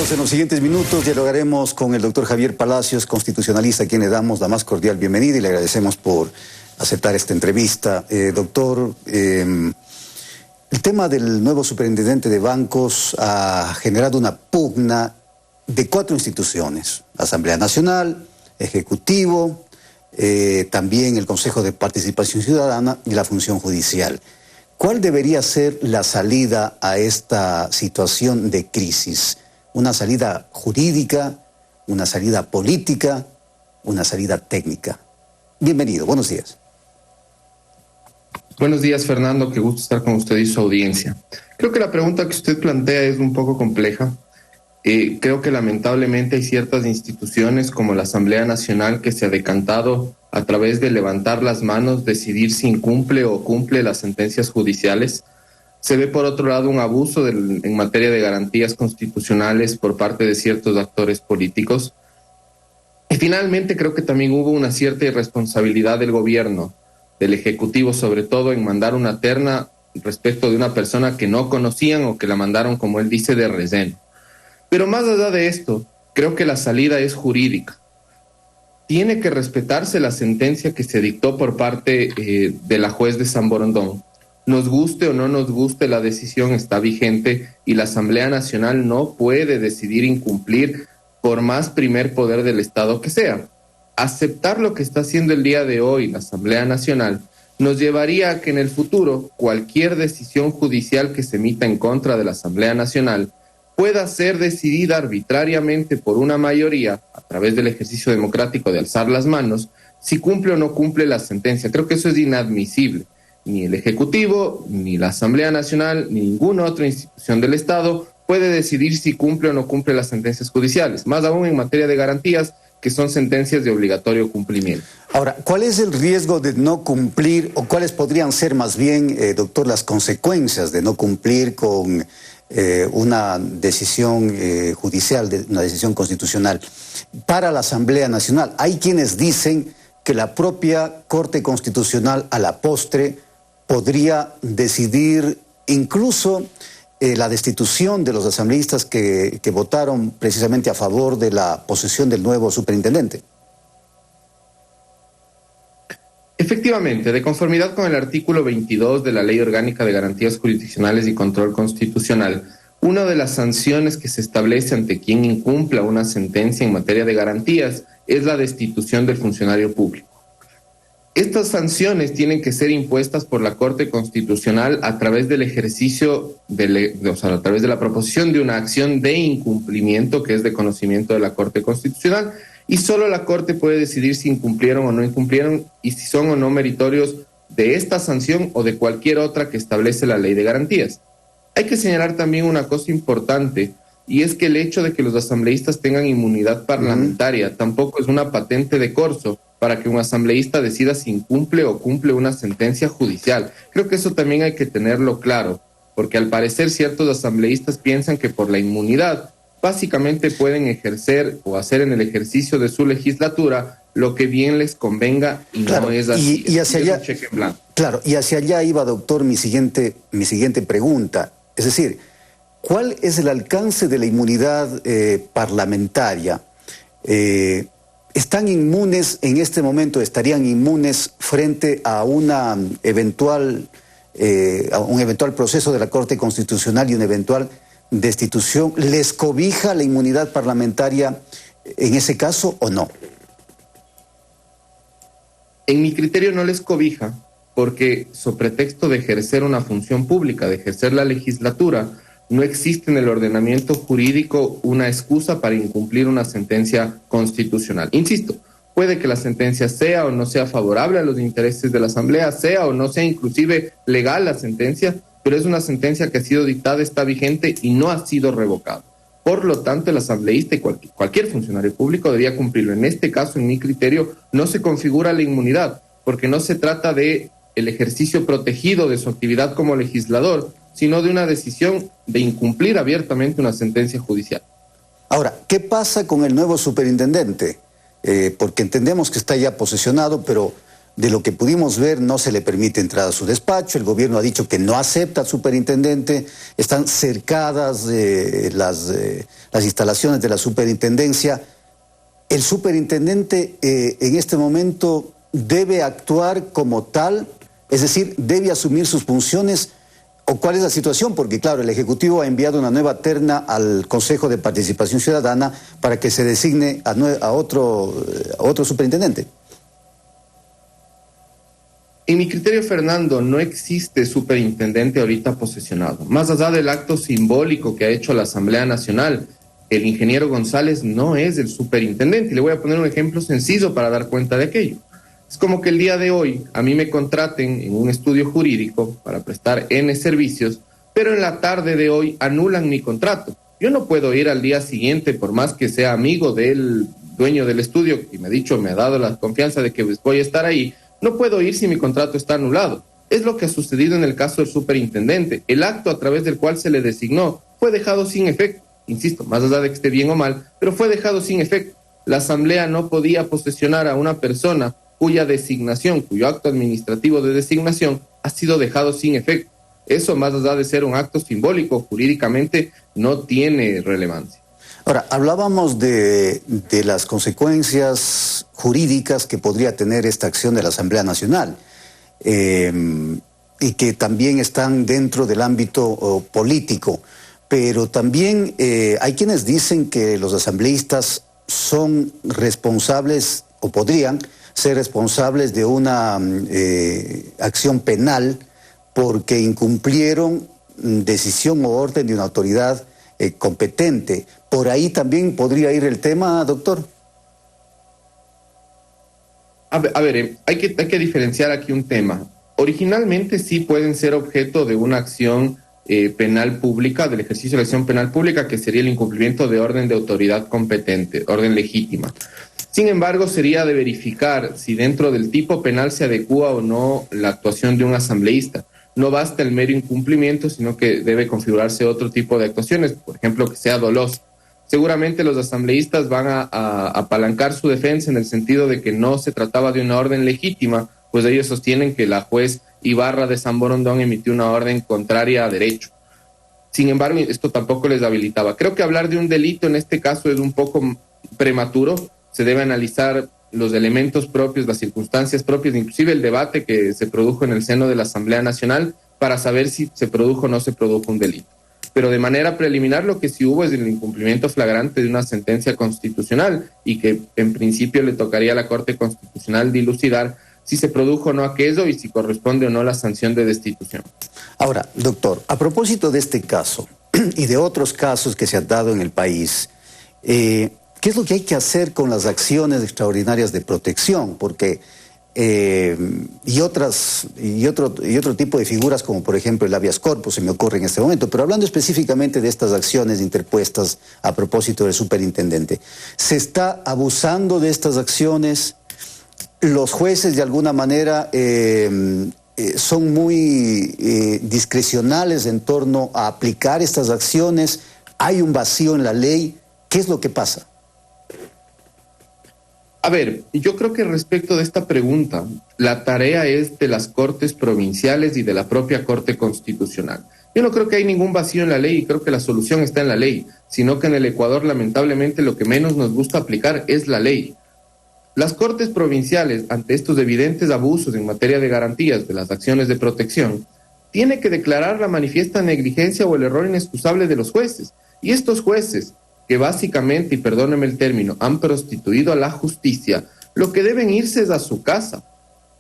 Continuamos en los siguientes minutos. Dialogaremos con el doctor Javier Palacios, constitucionalista, a quien le damos la más cordial bienvenida y le agradecemos por aceptar esta entrevista. Doctor, el tema del nuevo superintendente de bancos ha generado una pugna de 4 instituciones: Asamblea Nacional, Ejecutivo, también el Consejo de Participación Ciudadana y la Función Judicial. ¿Cuál debería ser la salida a esta situación de crisis? ¿Una salida jurídica, una salida política, una salida técnica? Bienvenido, buenos días. Buenos días, Fernando, qué gusto estar con usted y su audiencia. Creo que la pregunta que usted plantea es un poco compleja. Creo que lamentablemente hay ciertas instituciones como la Asamblea Nacional que se ha decantado a través de levantar las manos, decidir si incumple o cumple las sentencias judiciales. Se ve por otro lado un abuso en materia de garantías constitucionales por parte de ciertos actores políticos. Y finalmente creo que también hubo una cierta irresponsabilidad del gobierno, del Ejecutivo sobre todo, en mandar una terna respecto de una persona que no conocían o que la mandaron, como él dice, de relleno. Pero más allá de esto, creo que la salida es jurídica. Tiene que respetarse la sentencia que se dictó por parte de la juez de San Borondón. Nos guste o no nos guste, la decisión está vigente y la Asamblea Nacional no puede decidir incumplir por más primer poder del Estado que sea. Aceptar lo que está haciendo el día de hoy la Asamblea Nacional nos llevaría a que en el futuro cualquier decisión judicial que se emita en contra de la Asamblea Nacional pueda ser decidida arbitrariamente por una mayoría a través del ejercicio democrático de alzar las manos, si cumple o no cumple la sentencia. Creo que eso es inadmisible. Ni el Ejecutivo, ni la Asamblea Nacional, ni ninguna otra institución del Estado puede decidir si cumple o no cumple las sentencias judiciales, más aún en materia de garantías, que son sentencias de obligatorio cumplimiento. Ahora, ¿cuál es el riesgo de no cumplir, o cuáles podrían ser más bien, doctor, las consecuencias de no cumplir con una decisión judicial, una decisión constitucional para la Asamblea Nacional? Hay quienes dicen que la propia Corte Constitucional a la postre podría decidir incluso la destitución de los asambleístas que votaron precisamente a favor de la posesión del nuevo superintendente. Efectivamente, de conformidad con el artículo 22 de la Ley Orgánica de Garantías Jurisdiccionales y Control Constitucional, una de las sanciones que se establece ante quien incumpla una sentencia en materia de garantías es la destitución del funcionario público. Estas sanciones tienen que ser impuestas por la Corte Constitucional a través del ejercicio, a través de la proposición de una acción de incumplimiento que es de conocimiento de la Corte Constitucional, y solo la Corte puede decidir si incumplieron o no incumplieron y si son o no meritorios de esta sanción o de cualquier otra que establece la Ley de Garantías. Hay que señalar también una cosa importante, y es que el hecho de que los asambleístas tengan inmunidad parlamentaria tampoco es una patente de corso para que un asambleísta decida si incumple o cumple una sentencia judicial. Creo que eso también hay que tenerlo claro, porque al parecer ciertos asambleístas piensan que por la inmunidad básicamente pueden ejercer o hacer en el ejercicio de su legislatura lo que bien les convenga, y claro, no es así. Y hacia allá, cheque en blanco. Claro, y hacia allá iba, doctor, mi siguiente pregunta. Es decir, ¿cuál es el alcance de la inmunidad parlamentaria? ¿Están inmunes en este momento, estarían inmunes frente a una a un eventual proceso de la Corte Constitucional y una eventual destitución? ¿Les cobija la inmunidad parlamentaria en ese caso o no? En mi criterio no les cobija, porque sobre pretexto de ejercer una función pública, de ejercer la legislatura, no existe en el ordenamiento jurídico una excusa para incumplir una sentencia constitucional. Insisto, puede que la sentencia sea o no sea favorable a los intereses de la Asamblea, sea o no sea inclusive legal la sentencia, pero es una sentencia que ha sido dictada, está vigente y no ha sido revocada. Por lo tanto, el asambleísta y cualquier funcionario público debería cumplirlo. En este caso, en mi criterio, no se configura la inmunidad, porque no se trata de el ejercicio protegido de su actividad como legislador, sino de una decisión de incumplir abiertamente una sentencia judicial. Ahora, ¿qué pasa con el nuevo superintendente? Porque entendemos que está ya posesionado, pero De lo que pudimos ver, no se le permite entrar a su despacho. El gobierno ha dicho que no acepta al superintendente. Están cercadas las instalaciones de la superintendencia. El superintendente en este momento debe actuar como tal, es decir, debe asumir sus funciones. ¿O cuál es la situación? Porque, claro, el Ejecutivo ha enviado una nueva terna al Consejo de Participación Ciudadana para que se designe a otro superintendente. En mi criterio, Fernando, no existe superintendente ahorita posesionado. Más allá del acto simbólico que ha hecho la Asamblea Nacional, el ingeniero González no es el superintendente. Y le voy a poner un ejemplo sencillo para dar cuenta de aquello. Es como que el día de hoy a mí me contraten en un estudio jurídico para prestar N servicios, pero en la tarde de hoy anulan mi contrato. Yo no puedo ir al día siguiente, por más que sea amigo del dueño del estudio, y me ha dado la confianza de que voy a estar ahí. No puedo ir si mi contrato está anulado. Es lo que ha sucedido en el caso del superintendente. El acto a través del cual se le designó fue dejado sin efecto. Insisto, más allá de que esté bien o mal, pero fue dejado sin efecto. La Asamblea no podía posesionar a una persona cuya designación, cuyo acto administrativo de designación ha sido dejado sin efecto. Eso, más allá de ser un acto simbólico, jurídicamente no tiene relevancia. Ahora, hablábamos de las consecuencias jurídicas que podría tener esta acción de la Asamblea Nacional y que también están dentro del ámbito político, pero también hay quienes dicen que los asambleístas son responsables o podrían ser responsables de una acción penal porque incumplieron decisión o orden de una autoridad competente. ¿Por ahí también podría ir el tema, doctor? A ver, hay que diferenciar aquí un tema. Originalmente sí pueden ser objeto de una acción penal pública, del ejercicio de la acción penal pública, que sería el incumplimiento de orden de autoridad competente, orden legítima. Sin embargo, sería de verificar si dentro del tipo penal se adecúa o no la actuación de un asambleísta. No basta el mero incumplimiento, sino que debe configurarse otro tipo de actuaciones, por ejemplo, que sea doloso. Seguramente los asambleístas van a apalancar su defensa en el sentido de que no se trataba de una orden legítima, pues ellos sostienen que la juez Ibarra de San Borondón emitió una orden contraria a derecho. Sin embargo, esto tampoco les habilitaba. Creo que hablar de un delito en este caso es un poco prematuro. Se debe analizar los elementos propios, las circunstancias propias, inclusive el debate que se produjo en el seno de la Asamblea Nacional para saber si se produjo o no se produjo un delito. Pero de manera preliminar lo que sí hubo es el incumplimiento flagrante de una sentencia constitucional y que en principio le tocaría a la Corte Constitucional dilucidar si se produjo o no aquello y si corresponde o no la sanción de destitución. Ahora, doctor, a propósito de este caso y de otros casos que se han dado en el país, ¿qué es lo que hay que hacer con las acciones extraordinarias de protección? Porque otro tipo de figuras como por ejemplo el habeas corpus se me ocurre en este momento, pero hablando específicamente de estas acciones interpuestas a propósito del superintendente, ¿se está abusando de estas acciones? Los jueces de alguna manera son muy discrecionales en torno a aplicar estas acciones. ¿Hay un vacío en la ley? ¿Qué es lo que pasa? A ver, yo creo que respecto de esta pregunta, la tarea es de las Cortes provinciales y de la propia Corte Constitucional. Yo no creo que hay ningún vacío en la ley y creo que la solución está en la ley, sino que en el Ecuador lamentablemente lo que menos nos gusta aplicar es la ley. Las Cortes provinciales, ante estos evidentes abusos en materia de garantías de las acciones de protección, tienen que declarar la manifiesta negligencia o el error inexcusable de los jueces. Y estos jueces, que básicamente, y perdónenme el término, han prostituido a la justicia, lo que deben irse es a su casa,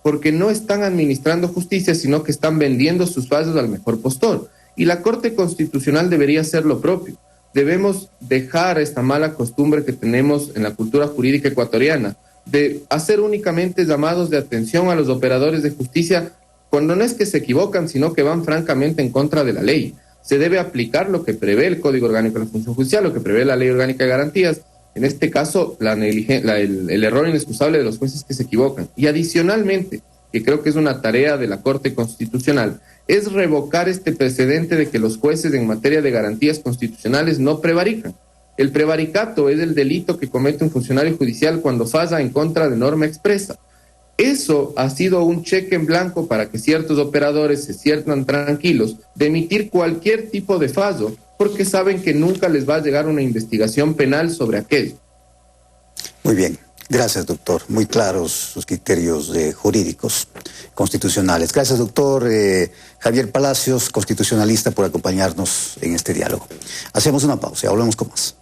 porque no están administrando justicia, sino que están vendiendo sus fallos al mejor postor. Y la Corte Constitucional debería hacer lo propio. Debemos dejar esta mala costumbre que tenemos en la cultura jurídica ecuatoriana, de hacer únicamente llamados de atención a los operadores de justicia cuando no es que se equivocan, sino que van francamente en contra de la ley. Se debe aplicar lo que prevé el Código Orgánico de la Función Judicial, lo que prevé la Ley Orgánica de Garantías, en este caso el error inexcusable de los jueces que se equivocan. Y adicionalmente, que creo que es una tarea de la Corte Constitucional, es revocar este precedente de que los jueces en materia de garantías constitucionales no prevarican. El prevaricato es el delito que comete un funcionario judicial cuando falla en contra de norma expresa. Eso ha sido un cheque en blanco para que ciertos operadores se sientan tranquilos de emitir cualquier tipo de fallo, porque saben que nunca les va a llegar una investigación penal sobre aquello. Muy bien. Gracias, doctor. Muy claros sus criterios jurídicos, constitucionales. Gracias, doctor Javier Palacios, constitucionalista, por acompañarnos en este diálogo. Hacemos una pausa y hablamos con más.